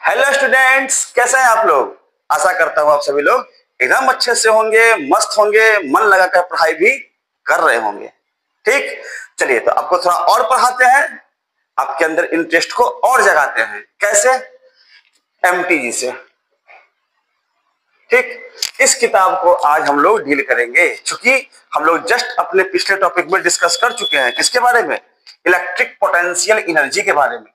Hello students, कैसे हैं आप लोग। आशा करता हूं आप सभी लोग एकदम अच्छे से होंगे, मस्त होंगे, मन लगाकर पढ़ाई भी कर रहे होंगे। ठीक, चलिए तो आपको थोड़ा और पढ़ाते हैं, आपके अंदर इंटरेस्ट को और जगाते हैं। कैसे? एमटीजी से। ठीक, इस किताब को आज हम लोग डील करेंगे, क्योंकि हम लोग जस्ट अपने पिछले टॉपिक में डिस्कस कर चुके हैं। किसके बारे में? इलेक्ट्रिक पोटेंशियल एनर्जी के बारे में,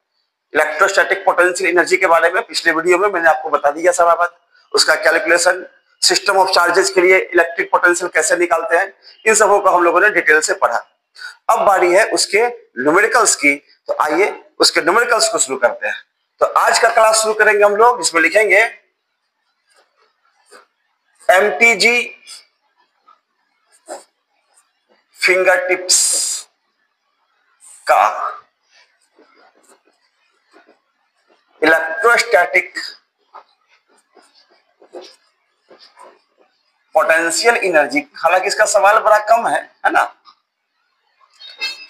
इलेक्ट्रोस्टैटिक पोटेंशियल एनर्जी के बारे में। पिछले वीडियो में मैंने आपको बता दिया सारा बात, उसका कैलकुलेशन, सिस्टम ऑफ चार्जेस के लिए इलेक्ट्रिक पोटेंशियल कैसे निकालते हैं, इन सबों को हम लोगों ने डिटेल से पढ़ा। अब बारी है उसके न्यूमेरिकल्स की, तो आइए उसके न्यूमेरिकल्स को शुरू करते हैं। तो आज का क्लास शुरू करेंगे हम लोग, इसमें लिखेंगे एमटीजी फिंगर टिप्स का इलेक्ट्रोस्टैटिक पोटेंशियल एनर्जी। हालांकि इसका सवाल बड़ा कम है ना।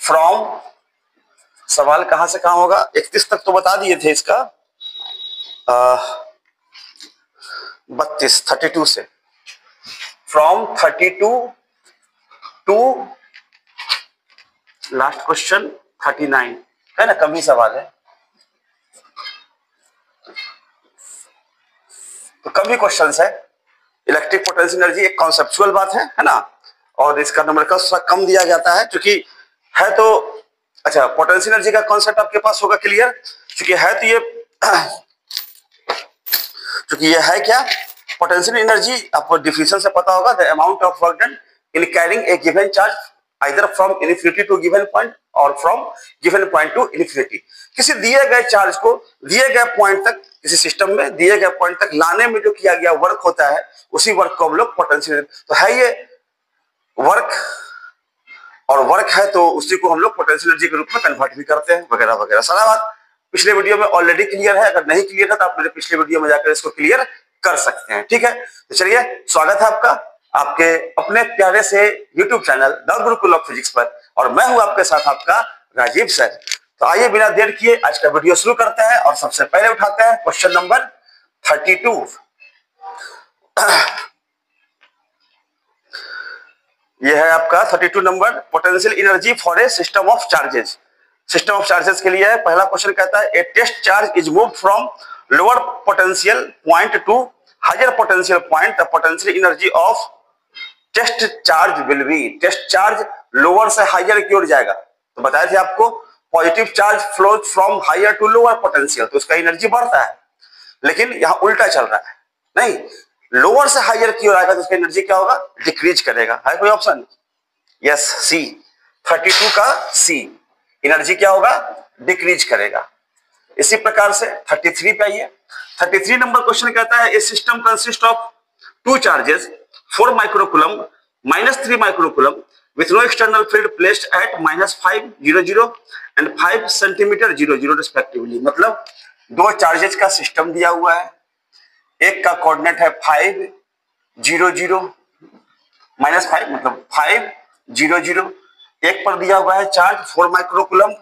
फ्रॉम, सवाल कहां से कहां होगा? 31 तक तो बता दिए थे इसका, 32 से, फ्रॉम 32 टू लास्ट क्वेश्चन 39 है ना, कम ही सवाल है तो कम ही क्वेश्चंस है। इलेक्ट्रिक पोटेंशियल एनर्जी एक कॉन्सेप्चुअल बात है ना, और इसका न्यूमेरिकल थोड़ा कम दिया जाता है, क्योंकि है तो अच्छा, पोटेंशियल एनर्जी का कॉन्सेप्ट आपके पास होगा क्लियर, क्योंकि है तो ये क्योंकि ये है क्या? पोटेंशियल एनर्जी आपको डिफिनेशन से पता होगा, the amount of work done in carrying a given charge either from infinity to given point और from given point to infinity. किसी दिए गए चार्ज को दिए गए पॉइंट तक, किसी सिस्टम में दिए गए पॉइंट तक लाने में जो किया गया वर्क होता है, उसी वर्क को हम लोग पोटेंशियल, तो है ये वर्क, और वर्क है तो उसी को हम लोग पोटेंशियल एनर्जी के रूप में कन्वर्ट भी करते हैं, वगैरह वगैरह। सारा बात पिछले वीडियो में ऑलरेडी क्लियर है, अगर नहीं क्लियर है तो आप मेरे पिछले वीडियो में जाकर इसको क्लियर कर सकते हैं। ठीक है, तो चलिए, स्वागत है आपका आपके अपने प्यारे से YouTube channel the Gurukul of physics पर, और मैं हूं आपके साथ आपका राजीव सर। तो आइए बिना देर किए आज का वीडियो शुरू करते हैं, और सबसे पहले उठाते हैं क्वेश्चन नंबर 32। यह है आपका 32 number, potential energy for a system of charges. System of charges के लिए है। पहला क्वेश्चन कहता है a test charge is moved from lower potential point to higher potential point, the potential energy of test charge will be. Test charge lower से higher की ओर जाएगा, तो बताए थे आपको positive charge flows from higher to lower potential, तो उसका एनर्जी बढ़ता है। लेकिन यहां उल्टा चल रहा है, नहीं, लोअर से हायर की ओर आएगा तो उसका एनर्जी क्या होगा? डिक्रीज करेगा। है कोई ऑप्शन? यस, सी, 32 का सी, एनर्जी क्या होगा? डिक्रीज करेगा। इसी प्रकार से 33 पे आइए। 33 नंबर क्वेश्चन कहता है a system consist of two charges 4 microcoulomb -3 microcoulomb with no external field placed at -5 0 0 and 5 centimetre 0 0 respectively. मतलब दो चार्जेस का सिस्टम दिया हुआ है, एक का कोऑर्डिनेट है 5 0 0 -5 मतलब 5 0 0, एक पर दिया हुआ है चार्ज 4 माइक्रोकूलम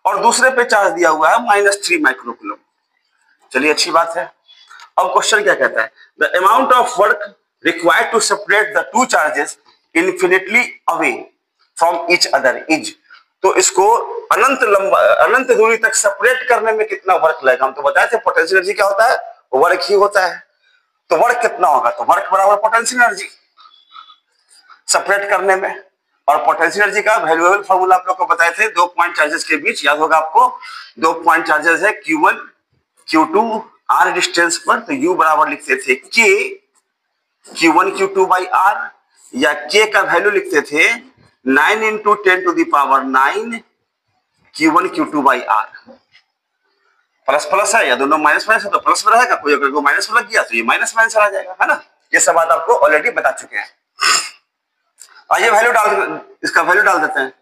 और दूसरे पे चार्ज दिया हुआ है -3 माइक्रोकूलम। चलिए, अच्छी बात है। अब क्वेश्चन क्या कहता है? The amount of work required to separate the two charges infinitely away from each other is. तो इसको अनंत दूरी तक सेपरेट करने में कितना वर्क लगेगा? हम तो बताए थे पोटेंशियल एनर्जी क्या होता है? वर्क ही होता है। तो वर्क कितना होगा? तो वर्क बराबर पोटेंशियल एनर्जी सेपरेट करने में। और पोटेंशियल एनर्जी का वैल्यूएबल फॉर्मूला आप लोग को बताए थे, दो पॉइंट चार्जेस के बीच, याद होगा आपको, दो पॉइंट चार्जेस है Q1 Q2 R डिस्टेंस पर, तो U बराबर लिखते थे K Q1 Q2 by R, या K का वैल्यू लिखते थे 9 × 10⁹ Q1 Q2 by R। Plus plus है या दोनों माइनस माइनस है तो प्लस में रहेगा, कोई अगर माइनस में लग गया तो ये माइनस माइनस आ जाएगा, है ना। ये सब बात आपको ऑलरेडी बता चुके हैं। आइए वैल्यू इसका वैल्यू डाल देते हैं।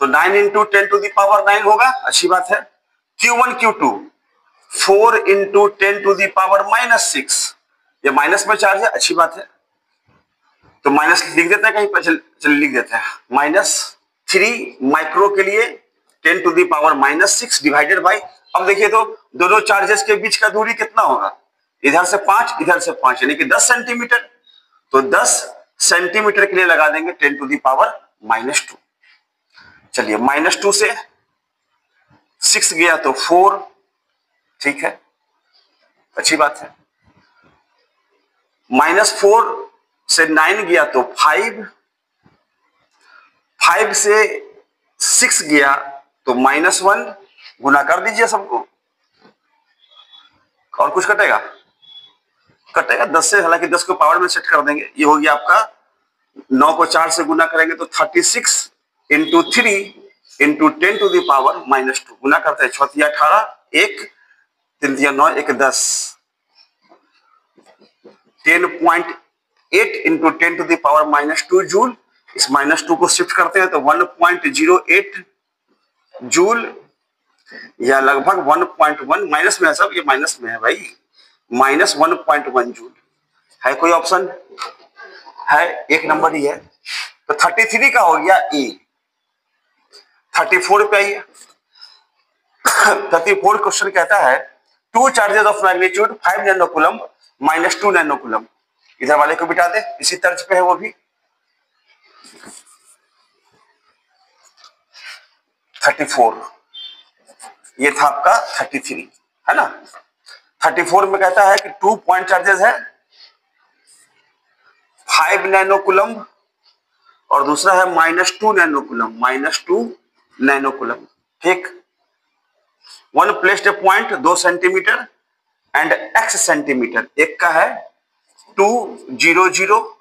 तो 9 × 10⁹ होगा, अच्छी बात है। Q1 Q2 4 × 10⁻⁻6, ये माइनस में चार्ज है, अच्छी बात है। तो माइनस लिख देते हैं कहीं पर, चलिए लिख देते हैं -3 माइक्रो के लिए 10⁻⁻6 डिवाइडेड बाई अब देखिए तो दोनों चार्जेस के बीच का दूरी कितना होगा, इधर से 5 इधर से 5 यानी कि 10 सेंटीमीटर। तो 10 सेंटीमीटर के लिए लगा देंगे 10 टू दी पावर -2। चलिए -2 से 6 गया तो 4, ठीक है, अच्छी बात है। -4 से 9 गया तो 5, 5 से 6 गया तो -1, गुना कर दीजिए सबको। और कुछ कटेगा, कटेगा 10 से, हालांकि 10 को पावर में सेट कर देंगे। ये हो गया आपका 9 को 4 से गुना करेंगे तो 36 into 3 into 10 to the power -2, गुना करते हैं 6 18, 1 3 9, 1 10, 10.8 into 10 to the power -2 joule. इस -2 को शिफ्ट करते हैं तो 1.08 जूल, या लगभग 1.1, माइनस में है सब, ये माइनस में है भाई, -1.1 जूल। है कोई ऑप्शन है, एक नंबर ही है। तो 33 का हो गया ए। 34 पे आइए। 34 क्वेश्चन कहता है two charges of magnitude 5 nano coulomb -2 nano coulomb. इधर वाले को बिठा दे, इसी तर्ज पे है वो भी। 34 ये था आपका 33, है ना। 34 में कहता है कि 2 पॉइंट चार्जेस है 5 नैनो कूलम और दूसरा है -2 नैनो कूलम, -2 नैनो कूलम, ठीक। One placed a point 2 centimetre and x centimetre, एक का है 2 0 0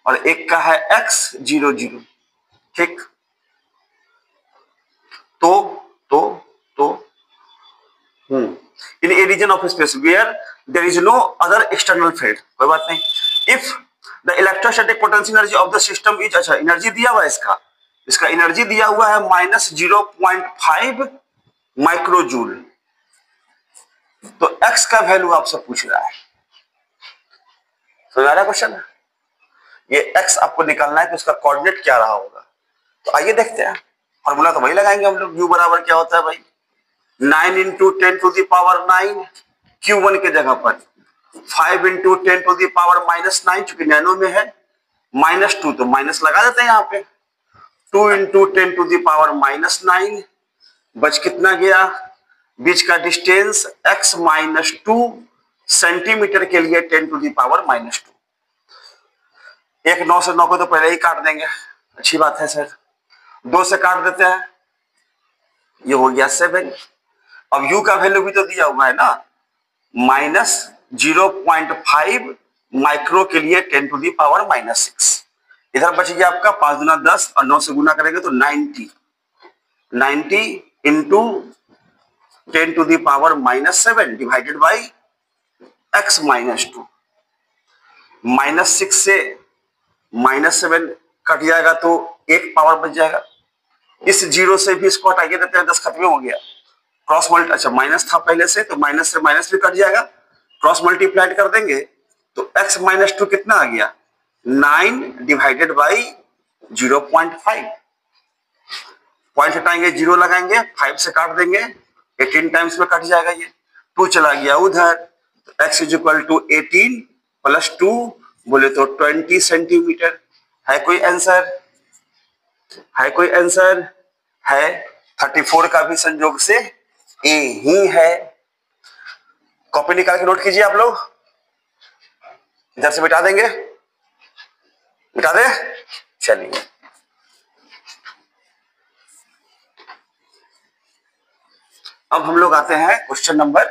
और एक का है x 0 0, ठीक। तो in a region of space where there is no other external field, कोई बात नहीं, if the electrostatic potential energy of the system is, अच्छा एनर्जी दिया हुआ है इसका एनर्जी दिया हुआ है -0.5 माइक्रोजूल। तो x का वैल्यू आपसे पूछ रहा है, समझ आ रहा है क्वेश्चन। ये x आपको निकालना है कि उसका कोऑर्डिनेट क्या रहा होगा। तो आइए देखते हैं, फॉर्मूला तो वही लगाएंगे हम लोग। u बराबर क्या होता है भाई, 9 into 10 to the power 9, Q1 के जगह पर 5 इंटू 10 टू दी पावर -9, चूंकि नैनो में है, -2 तो माइनस लगा देते हैं यहाँ पे, 2 इंटू 10 टू दी पावर -9, बच कितना गया, बीच का डिस्टेंस x -2 सेंटीमीटर के लिए 10 टू दी पावर -2। एक 9 से 9 को तो पहले ही काट देंगे, अच्छी बात है सर। 2 से काट देते हैं, ये हो गया 7। अब u का वैल्यू भी तो दिया हुआ है ना, -0.5 माइक्रो के लिए 10 टू दी पावर -6। इधर बच गया आपका 5 गुना 10 और 9 से गुना करेंगे तो 90 into 10 to the power -7 divided by x -2। -6 से -7 कट जाएगा तो 1 पावर बच जाएगा। इस 0 से भी इसको हटाइए देते हैं, 10 खत्म हो गया। क्रॉस मल्टी, अच्छा माइनस था पहले से, तो माइनस से माइनस भी कट जाएगा, क्रॉस मल्टीप्लाइड कर देंगे तो x -2 कितना आ गया, 9 डिवाइडेड बाई 0.5। पॉइंट हटाएंगे, 0 लगाएंगे, 5 से काट देंगे, 18 टाइम्स में कट जाएगा, ये 2 चला गया उधर, तो x is equal to 18 plus 2 बोले तो 20 सेंटीमीटर। है कोई आंसर, है कोई आंसर, है। 34 का भी संयोग से ए ही है। कॉपी निकाल के नोट कीजिए आप लोग, इधर से बिठा देंगे, बिठा दे। चलिए अब हम लोग आते हैं क्वेश्चन नंबर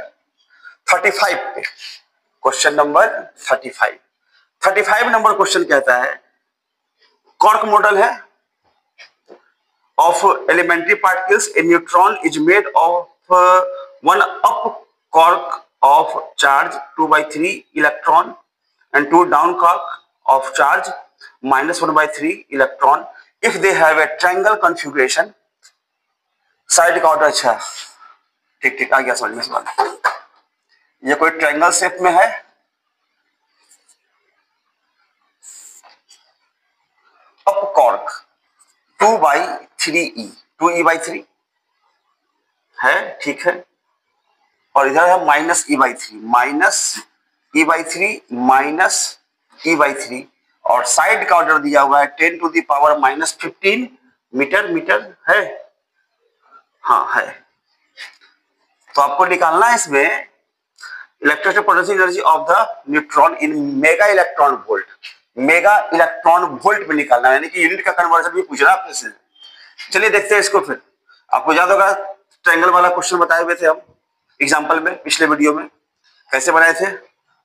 35 पे। क्वेश्चन नंबर 35 नंबर क्वेश्चन कहता है कॉर्क मॉडल है of elementary particles, a neutron is made of one up quark of charge 2/3 electron and 2 down quark of charge -1/3 electron if they have a triangle configuration। Side का order, अच्छा ठीक ठीक आ गया समझ में सवाल। ये कोई ट्रायंगल शेप में है, अप कॉर्क 2/3e 2e/3 है, ठीक है। और इधर है minus e by three, minus e by three minus e by three, और साइड का ऑर्डर दिया हुआ है 10 to the power minus 15 metre, metre है, हाँ है। तो आपको निकालना है इसमें electrostatic potential energy of the neutron in mega electron volt, mega electron volt में निकालना है, यानी कि यूनिट का कन्वर्जन भी पूछ रहा है आपने से। चलिए देखते हैं इसको। फिर आपको याद होगा ट्रायंगल वाला क्वेश्चन बताए हुए थे हम एग्जांपल में, पिछले वीडियो में कैसे बनाए थे।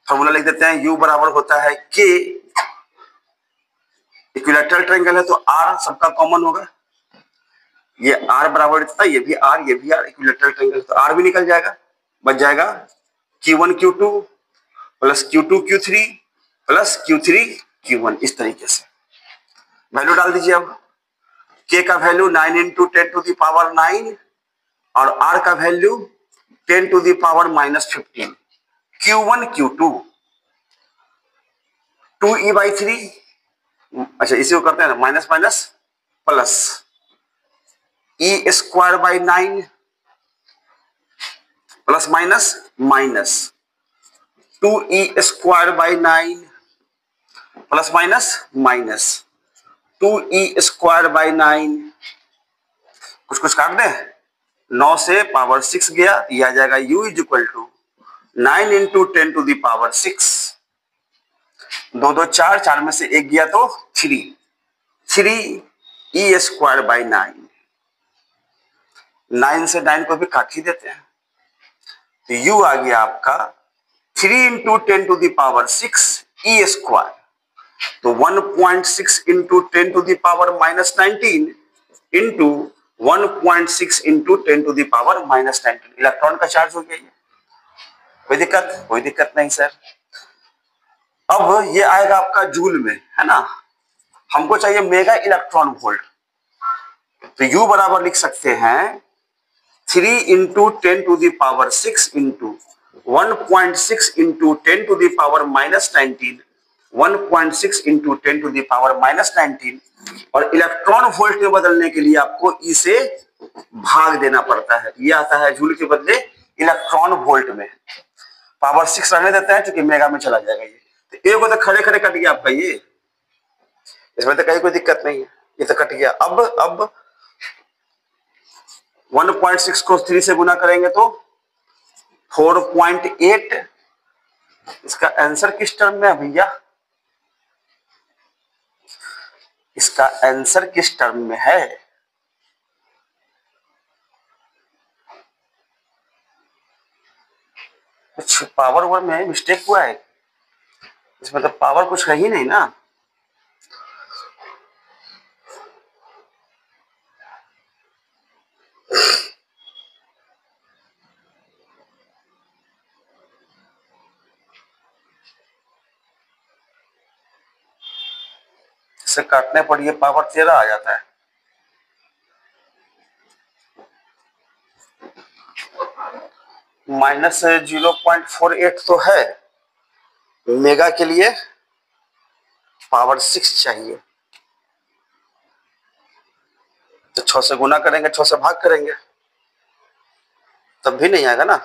फॉर्मूला लिख देते हैं, U बराबर होता है K, इक्विलैटरल ट्रायंगल है तो R सबका कॉमन होगा, ये R बराबर था, ये भी R, ये भी R, इक्विलैटरल ट्रायंगल तो R भी निकल जाएगा, बच जाएगा Q1 Q2 plus Q2 Q3 plus Q3 Q1। इस तरीके से वैल्यू डाल दीजिए। अब K का value 9 into 10 to the power 9 और R का value 10 to the power minus 15, Q1 Q2 2e by 3, अच्छा इसी को करते हैं ना, minus minus plus e square by 9 plus minus minus 2e square by 9 plus minus minus 2e square by 9, कुछ कुछ काट दें, 9 से पावर 6 गया, यह आ जाएगा u is equal to 9 into 10 to the power 6, 2 2 4, 4 में से 1 गया तो 3, 3e स्क्वायर बाई 9, 9 से 9 को भी काट ही देते हैं, तो u आ गया आपका 3 into 10 to the power 6 e square, तो 1.6 into 10 to the power minus 19 into 1.6 into 10 to the power minus 19, electron का चार्ज हो गया ये। कोई दिक्कत? कोई दिक्कत नहीं सर। अब ये आएगा आपका जूल में, है ना, हमको चाहिए मेगा इलेक्ट्रॉन वोल्ट, तो U बराबर लिख सकते हैं 3 into 10 to the power 6 into 1.6 into 10 to the power minus 19, 1.6 into 10 to the power minus 19, और इलेक्ट्रॉन वोल्ट में बदलने के लिए आपको E से भाग देना पड़ता है, ये आता है जूल के बदले इलेक्ट्रॉन वोल्ट में। पावर 6 रहने देते हैं क्योंकि मेगा में चला जाएगा ये, तो एक तो खड़े खड़े कट गया आपका ये, इसमें तो कहीं कोई दिक्कत नहीं है, ये तो कट गया। अब 1.6 को 3 से गुना करेंगे तो 4.8, इसका आंसर किस टर्म में है भैया, इसका आंसर किस टर्म में है? कुछ पावर वर्ड में मिस्टेक हुआ है, इसमें तो पावर कुछ है ही नहीं ना। इसे काटने पर ये पावर 13 आ जाता है। माइनस 0.48 तो है, मेगा के लिए पावर 6 चाहिए, तो 6 से गुना करेंगे, 6 से भाग करेंगे, तब भी नहीं आएगा ना,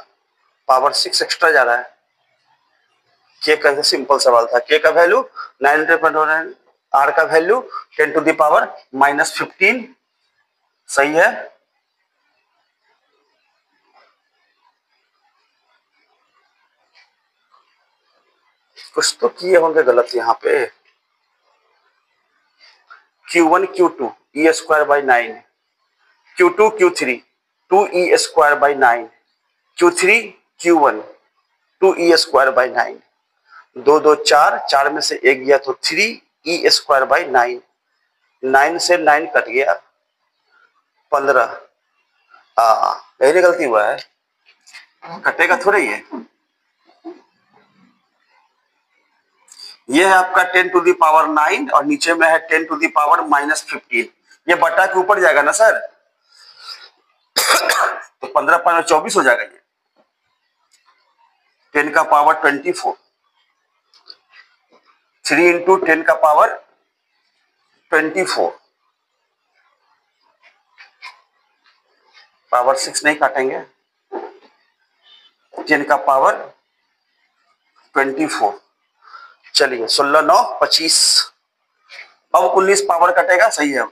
पावर 6 एक्स्ट्रा जा रहा है। के का सिंपल सवाल था, के का वैल्यू 9.9, आर का value 10 to the power minus 15, सही है। कुछ तो किए होंगे गलत यहाँ पे। Q1 Q2 e square by 9, Q2 Q3 2e square by 9, Q3 Q1 2e square by 9, 2 2 4, 4 में से 1 गया तो 3e स्क्वायर बाई 9, 9 से 9 कट गया 15, यही गलती हुआ है, कटेगा थोड़े ये है आपका 10 टू दी पावर 9 और नीचे में है 10 टू दी पावर माइनस 15, ये बटा के ऊपर जाएगा ना सर, तो 15 5 24 हो जाएगा, ये 10 का पावर 24, 3 इंटू 10 का पावर 24, पावर 6 नहीं काटेंगे, 10 का पावर 24, चलिए 16 9 25, अब 19 पावर कटेगा, सही है,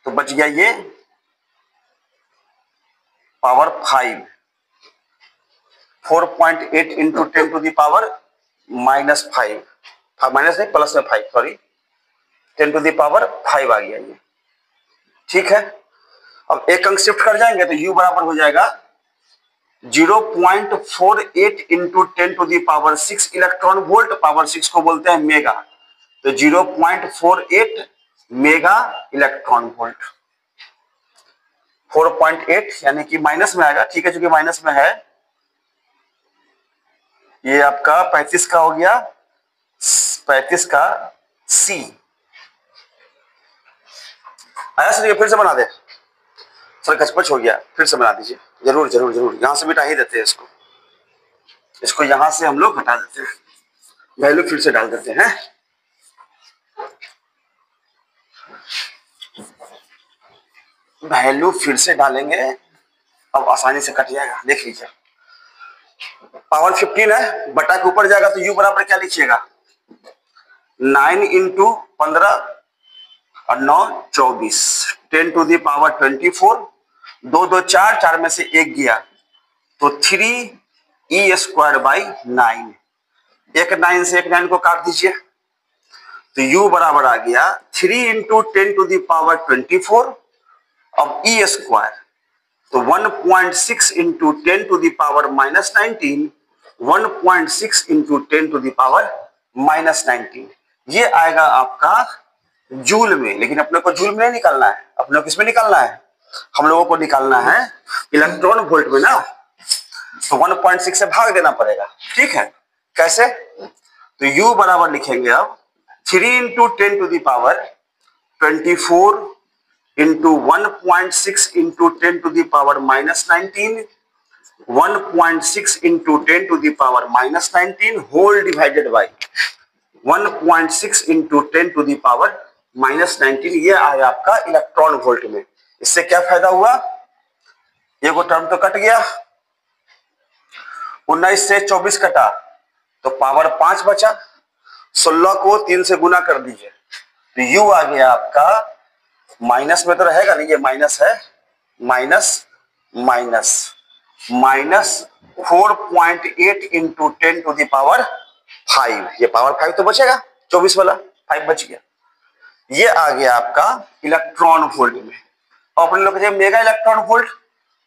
तो बच गया ये power 5, 4.8 into 10 to the power -5, minus नहीं प्लस में 5, सॉरी 10 टू दी पावर 5 आ गया ये, ठीक है। अब एक अंक शिफ्ट कर जाएंगे तो u बराबर हो जाएगा 0.48 into 10 to the power 6 electron volt, power 6 को बोलते हैं मेगा, तो 0.48 मेगा इलेक्ट्रॉन वोल्ट, 4.8 यानी कि माइनस में आएगा, ठीक है, चूंकि माइनस में है, ये आपका 35 का हो गया, 35 का सी आया सर, ये फिर से बना दे सर, कचपच हो गया, फिर से बना दीजिए, जरूर जरूर जरूर, यहां से मिटा ही देते हैं इसको यहां से हम लोग हटा देते हैं, वैल्यू फिर से डाल देते हैं, वैल्यू फिर से डालेंगे, अब आसानी से कट जाएगा, देख लीजिए, पावर 15 है, बटा के ऊपर जाएगा तो u बराबर क्या लिखिएगा 9 इंटू 15 और 9 24, 10 टू दी पावर 24, 2 2 4, 4 में से 1 गया तो 3e स्क्वायर बाई 9, एक 9 से एक 9 को काट दीजिए तो u बराबर आ गया 3 इंटू 10 टू दी पावर 24, अब e स्क्वायर तो 1.6 into 10 to the power -19, 1.6 into 10 to the power -19, ये आएगा आपका जूल में, लेकिन अपने को जूल में नहीं निकालना है, अपने को किसमें निकालना है, हम लोगों को निकालना है इलेक्ट्रॉन वोल्ट में ना, तो 1.6 से भाग देना पड़ेगा, ठीक है, कैसे, तो u बराबर लिखेंगे अब 3 into 10 to the power 24 into 1.6 into 10 to the power -19, 1.6 into 10 to the power -19 whole divided by 1.6 into 10 to the power -19, ये आया आपका इलेक्ट्रॉन वोल्ट में। इससे क्या फायदा हुआ, ये वो टर्म तो कट गया, 19 से 24 कटा तो पावर 5 बचा, 16 को 3 से गुना कर दीजिए तो u आ गया आपका, माइनस में तो रहेगा नहीं, ये माइनस है, minus minus minus 4.8 into 10 to the power 5, ये पावर 5 तो बचेगा, 24 वाला 5 बच गया, ये आ गया आपका इलेक्ट्रॉन वोल्ट में। और अपने लोग मेगा इलेक्ट्रॉन वोल्ट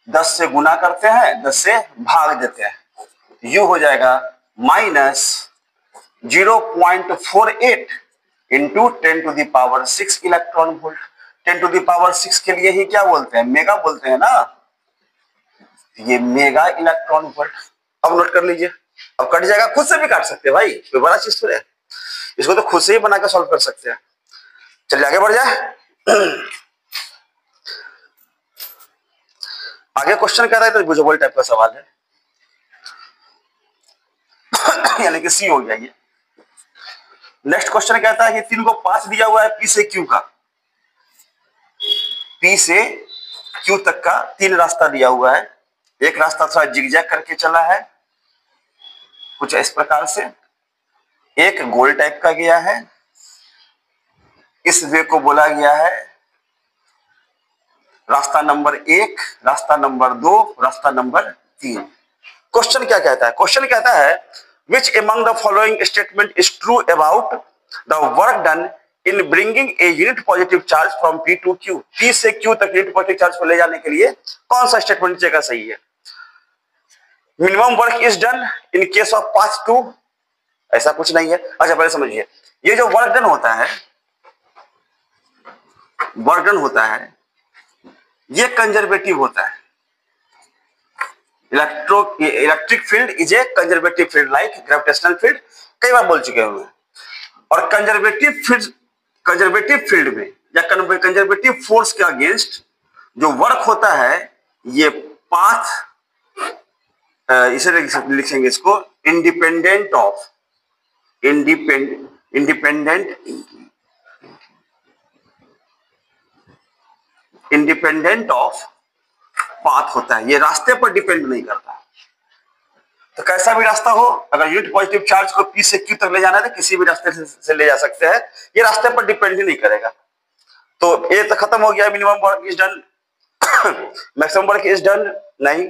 10 से गुना करते हैं, 10 से भाग देते हैं, यू हो जाएगा minus 0.48 into 10 to the power 6 electron volt. 10 to the power 6 के लिए ही क्या बोलते हैं, मेगा बोलते हैं ना, ये मेगा इलेक्ट्रॉन वोल्ट। अब नोट कर लीजिए, अब कट जाएगा, खुद से भी काट सकते हैं भाई, कोई बड़ा चीज तो है, इसको तो खुद से ही बनाकर सॉल्व कर सकते हैं। चलिए आगे बढ़ जाए। आगे क्वेश्चन कह रहा है तो बुझबल टाइप का सवाल है यानी कि सी हो गया ये। नेक्स्ट क्वेश्चन कहता है कि 3 को 5 दिया हुआ है पी से क्यू का, पी से क्यू तक का 3 रास्ता दिया हुआ है, एक रास्ता थोड़ा जिगजैग करके चला है कुछ इस प्रकार से, एक गोल टाइप का गया है, इस वे को बोला गया है रास्ता नंबर 1, रास्ता नंबर 2, रास्ता नंबर 3। क्वेश्चन क्या कहता है, क्वेश्चन कहता है which among the following statement is true about the work done in bringing a unit positive charge from P to Q, P से Q तक unit positive charge को ले जाने के लिए कौन सा स्टेटमेंट जगह सही है। Minimum work is done in case of path two, ऐसा कुछ नहीं है। अच्छा पहले समझिए, ये जो वर्क डन होता है, वर्क डन होता है ये कंजर्वेटिव होता है। Electric field is a conservative field like gravitational field, कई बार बोल चुके हैं। और कंजर्वेटिव फील्ड में या कंजर्वेटिव फोर्स के अगेंस्ट जो वर्क होता है ये पाथ, इसे लिखेंगे इसको इंडिपेंडेंट ऑफ पाथ होता है, ये रास्ते पर डिपेंड नहीं करता। तो कैसा भी रास्ता हो, अगर यूनिट पॉजिटिव चार्ज को P से Q तक ले जाना है तो किसी भी रास्ते से ले जा सकते हैं, ये रास्ते पर डिपेंड ही नहीं करेगा। तो ये तो खत्म हो गया, minimum work is done, maximum work is done नहीं,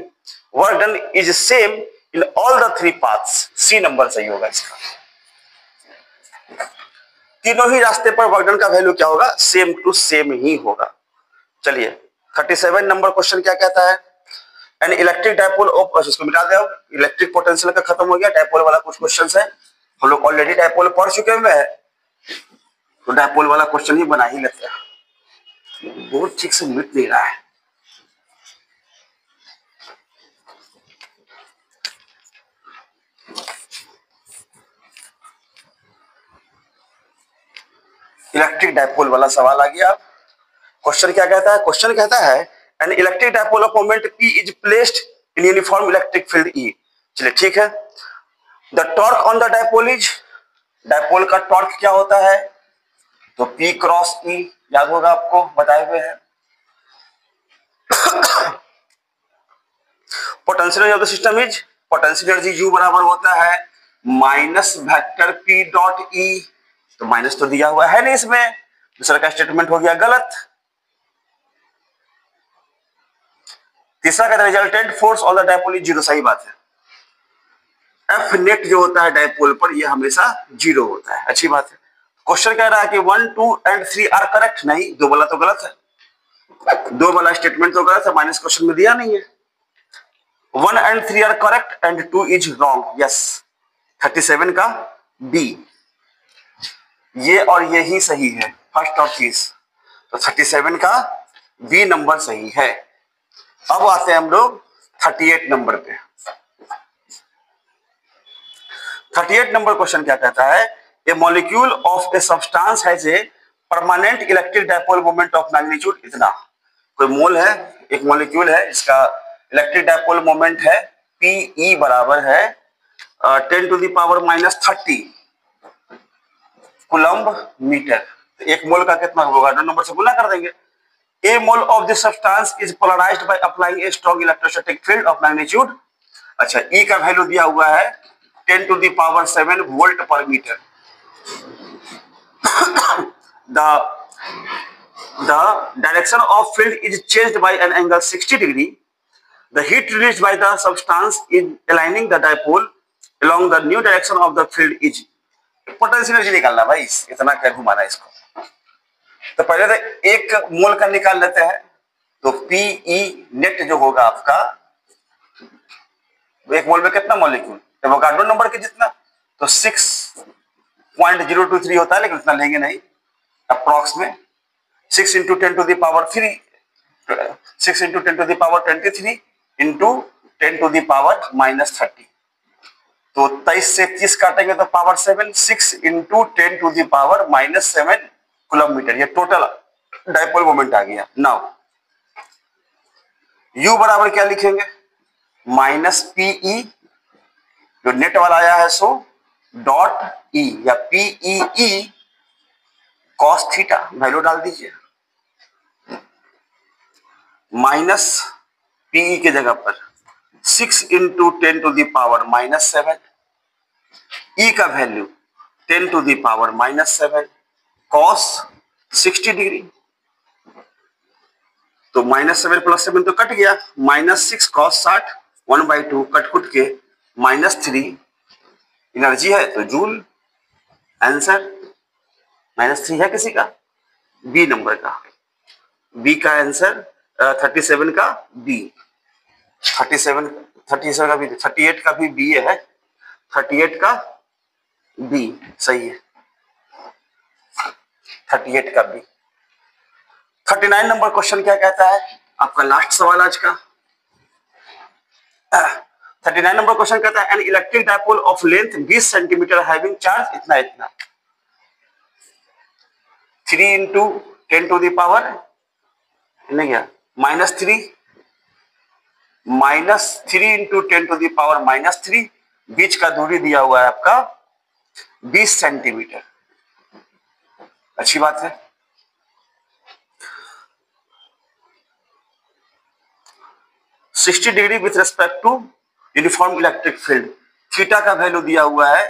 work done is same in all the three paths, C number सही होगा इसका। तीनों ही रास्ते पर वर्क डन का वैल्यू क्या होगा, सेम टू सेम ही होगा। चलिए 37 नंबर क्वेश्चन क्या कहता है, एन इलेक्ट्रिक डायपोल ऑफ, इसको मिटा दे, इलेक्ट्रिक पोटेंशियल का खत्म हो गया, डायपोल वाला कुछ क्वेश्चन है, हम लोग ऑलरेडी डायपोल पढ़ चुके हुए हैं, तो डायपोल वाला क्वेश्चन ही बना ही लेते हैं, बहुत ठीक से मिट नहीं रहा है। इलेक्ट्रिक डायपोल वाला सवाल आ गया। क्वेश्चन क्या कहता है, क्वेश्चन कहता है an electric dipole of moment P is placed in uniform electric field E। चलिए ठीक है, the torque on the dipole is, dipole का टॉर्क क्या होता है, तो P क्रॉस E, याद होगा आपको, बताए हुए हैं। Potential energy of the system is, potential energy U बराबर होता है minus vector P dot E, तो माइनस तो दिया हुआ है नहीं इसमें, दूसरा का स्टेटमेंट हो गया गलत। तीसरा कहता है resultant force on the dipole is zero, सही बात है। एफ नेट जो होता है डायपोल पर ये हमेशा जीरो होता है, अच्छी बात है। क्वेश्चन कह रहा है कि 1, 2 एंड 3 आर करेक्ट, नहीं, दो वाला तो गलत है, दो वाला स्टेटमेंट तो गलत है, माइनस क्वेश्चन में दिया नहीं है। 1 and 3 are correct and 2 is wrong, yes, 37 का बी, ये और ये ही सही है, फर्स्ट और चीज, तो 37 का बी नंबर सही है। अब आते हैं हम लोग 38 नंबर पे। 38 नंबर क्वेश्चन क्या कहता है, a molecule of a substance has a permanent electric dipole moment of magnitude इतना, कोई मोल है, एक मॉलिक्यूल है, इसका इलेक्ट्रिक डायपोल मोमेंट है Pe बराबर है 10 to the power minus 30 coulomb metre. एक मोल का कितना होगा, दो नंबर से गुना कर देंगे। A mole of this substance is polarized by applying a strong electrostatic field of magnitude, अच्छा E का वैल्यू दिया हुआ है 10 to the power 7 वोल्ट पर metre. the direction of field is changed by an angle 60 degree. The heat released by the substance in aligning the dipole along the new direction of the field is, potential energy निकालना भाई, इतना क्या घुमाना इसको। तो पहले तो एक मोल का निकाल लेते हैं, तो Pe नेट जो होगा आपका, एक मोल में कितना मॉलिक्यूल, एवोगाड्रो नंबर के जितना, तो 6.023 होता है, लेकिन उतना लेंगे नहीं, अप्रॉक्स में 6 into 10 to the power 3, 6 into 10 to the power 23 into 10 to the power minus 30, तो 23 से 30 काटेंगे तो power 7, 6 into 10 to the power minus 7 coulomb metre, ये टोटल डायपोल मोमेंट आ गया। नाउ U बराबर क्या लिखेंगे, माइनस Pe, जो नेट वाला आया है सो डॉट E, या Pee कॉस थीटा, वैल्यू डाल दीजिए, माइनस Pe के जगह पर 6 into 10 to the power minus 7, E का value 10 to the power minus 7 cos 60 degree, तो माइनस 7 प्लस 7 तो कट गया, माइनस 6 कॉस 60, 1/2 कट के माइनस 3, एनर्जी है तो जूल, आंसर माइनस 3 है किसी का, बी नंबर का, बी का आंसर 37 का बी, 37 का भी, 38 का भी बी है, 38 का बी सही है, 38 का बी। 39 नंबर क्वेश्चन क्या कहता है, आपका लास्ट सवाल आज का। 39 नंबर क्वेश्चन कहता है an electric dipole of length 20 centimetre having charge इतना इतना, 3 इंटू 10 टू द पावर नहीं गया minus 3 into 10 to the power minus 3, बीच का दूरी दिया हुआ है आपका 20 सेंटीमीटर, अच्छी बात है। $60 with respect to uniform electric field, theta का वैल्यू दिया हुआ है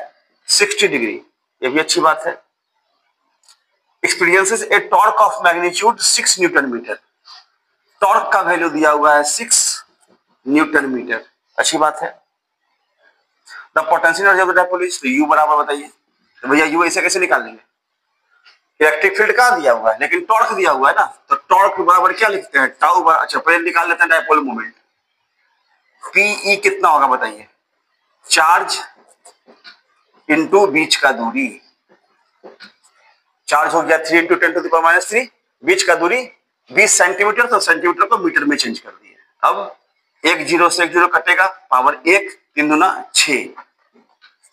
60 डिग्री, ये भी अच्छी बात है। Experiences a torque of magnitude 6 newton metre, torque का वैल्यू दिया हुआ है 6 न्यूटन मीटर, अच्छी बात है। The potential energy of the dipole is, U बराबर बताइए, तो भैया यू ऐसे कैसे निकाल लेंगे, इलेक्ट्रिक फील्ड कहाँ दिया हुआ है लेकिन टॉर्क दिया हुआ है ना, तो टॉर्क बराबर क्या लिखते हैं, टाउ बराबर, अच्छा पहले निकाल लेते हैं डायपोल मोमेंट, पीई कितना होगा बताइए, चार्ज इनटू बीच का दूरी, चार्ज हो गया 3 इंटू 10 टू द पावर -3, बीच का दूरी 20 सेंटीमीटर, तो सेंटीमीटर को मीटर में चेंज कर दिए। अब एक जीरो से एक जीरो कटेगा, पावर 1, 3 दूना 6,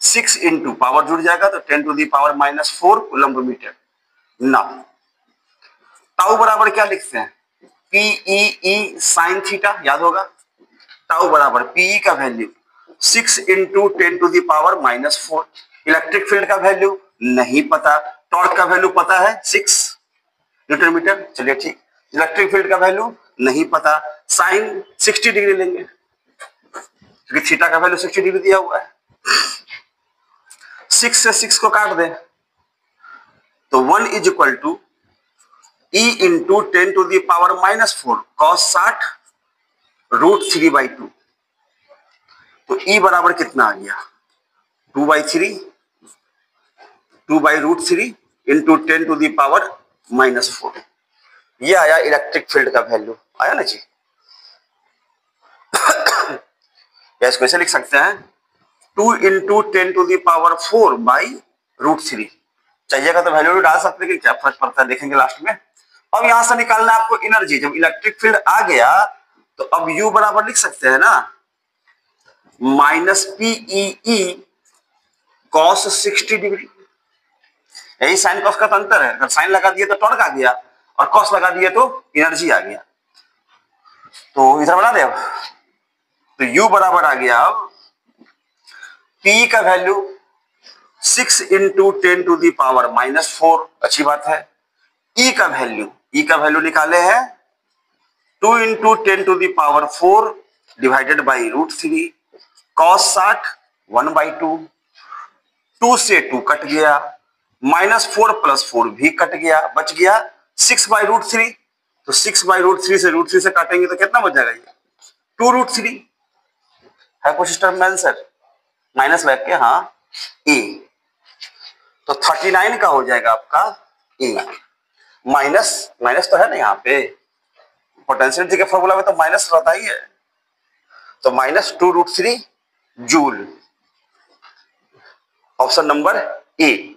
6 इंटू पावर जुड़ जाएगा तो 10 to the power -4 coulomb metre. ना टाउ बराबर क्या लिखते हैं, पीई साइन थीटा, याद होगा, टाउ बराबर पीई का value 6 into 10 to the power -4, electric field का वैल्यू नहीं पता, टॉर्क का वैल्यू पता है 6 न्यूटन मीटर, चलिए ठीक, इलेक्ट्रिक फील्ड का वैल्यू नहीं पता, साइन 60 डिग्री लेंगे क्योंकि थीटा का वैल्यू 60 डिग्री दिया हुआ है, 6 से 6 को काट दें तो 1 is equal to e into 10 to the power -4 cos 60 √3/2, तो ई बराबर कितना आ गया 2/3, 2/√3 इंटू 10 टू दी पावर -4, ये आया इलेक्ट्रिक फील्ड का वैल्यू, आया ना जी। या इसको ऐसे लिख सकते हैं 2 इंटू 10 टू दी पावर 4/√3, चाहिएगा तो वैल्यू डाल सकते हैं कि क्या फर्क पड़ता है देखेंगे लास्ट में। अब यहां से निकालना आपको एनर्जी, जब इलेक्ट्रिक फील्ड आ गया तो अब U बराबर लिख सकते हैं ना -PEE cos 60 डिग्री, यही साइन कॉस का तो अंतर है, अगर साइन लगा दिए तो टॉर्क आ गया और कॉस लगा दिए तो एनर्जी आ गया, तो इधर बना दे अब, तो U बराबर आ गया अब P का value 6 into 10 to the power -4, अच्छी बात है। E का वैल्यू निकाले हैं 2 into 10 to the power 4 divided by √3 cos 60 1/2, 2 से 2 कट गया, -4 + 4 भी कट गया, बच गया 6/√3, तो 6/√3 से √3 से काटेंगे तो कितना बच जाएगा, ये 2√3 है, कुछ स्टेप में आंसर माइनस लग के, हाँ ए, तो 39 का हो जाएगा आपका ए, माइनस तो है ना यहाँ पे, पोटेंशियल के फॉर्मूला में तो माइनस रहता ही है, तो -2√3 जूल, ऑप्शन नंबर ए।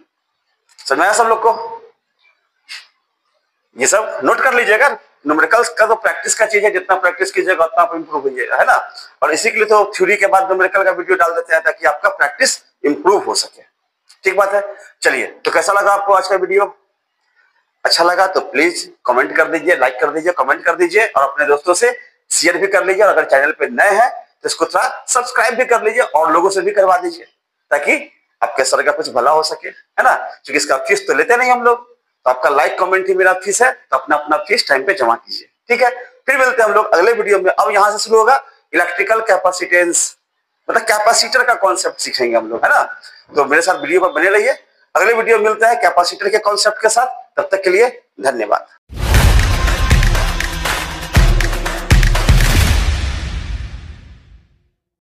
समझ में आया सब लोग को, ये सब नोट कर लीजिएगा, न्यूमेरिकल्स का तो प्रैक्टिस का चीज है, जितना प्रैक्टिस कीजिएगा उतना आप इंप्रूव होइएगा, है ना, और इसी के लिए तो थ्योरी के बाद न्यूमेरिकल का वीडियो डाल देते हैं ताकि आपका प्रैक्टिस इंप्रूव हो सके, ठीक बात है। चलिए, तो कैसा लगा आपको आज का वीडियो, अच्छा लगा तो प्लीज कमेंट कर दीजिए, लाइक कर दीजिए, कमेंट कर दीजिए और अपने दोस्तों से शेयर भी कर लीजिए, और अगर चैनल पे नए हैं तो इसको थोड़ा सब्सक्राइब भी कर लीजिए और लोगों से भी करवा दीजिए ताकि आपके सर का कुछ भला हो सके, है ना, क्योंकि इसका फीस तो लेते नहीं हम लोग, तो आपका लाइक कमेंट ही मेरा फीस है, तो अपना फीस टाइम पे जमा कीजिए, ठीक है। फिर मिलते हैं हम लोग अगले वीडियो में। अब यहां से शुरू होगा इलेक्ट्रिकल कैपेसिटेंस, मतलब कैपेसिटर का कॉन्सेप्ट सीखेंगे हम लोग, है ना, तो मेरे साथ वीडियो पर बने रहिए। अगले वीडियो मिलते हैं कैपेसिटर के कॉन्सेप्ट के साथ, तब तक के लिए धन्यवाद।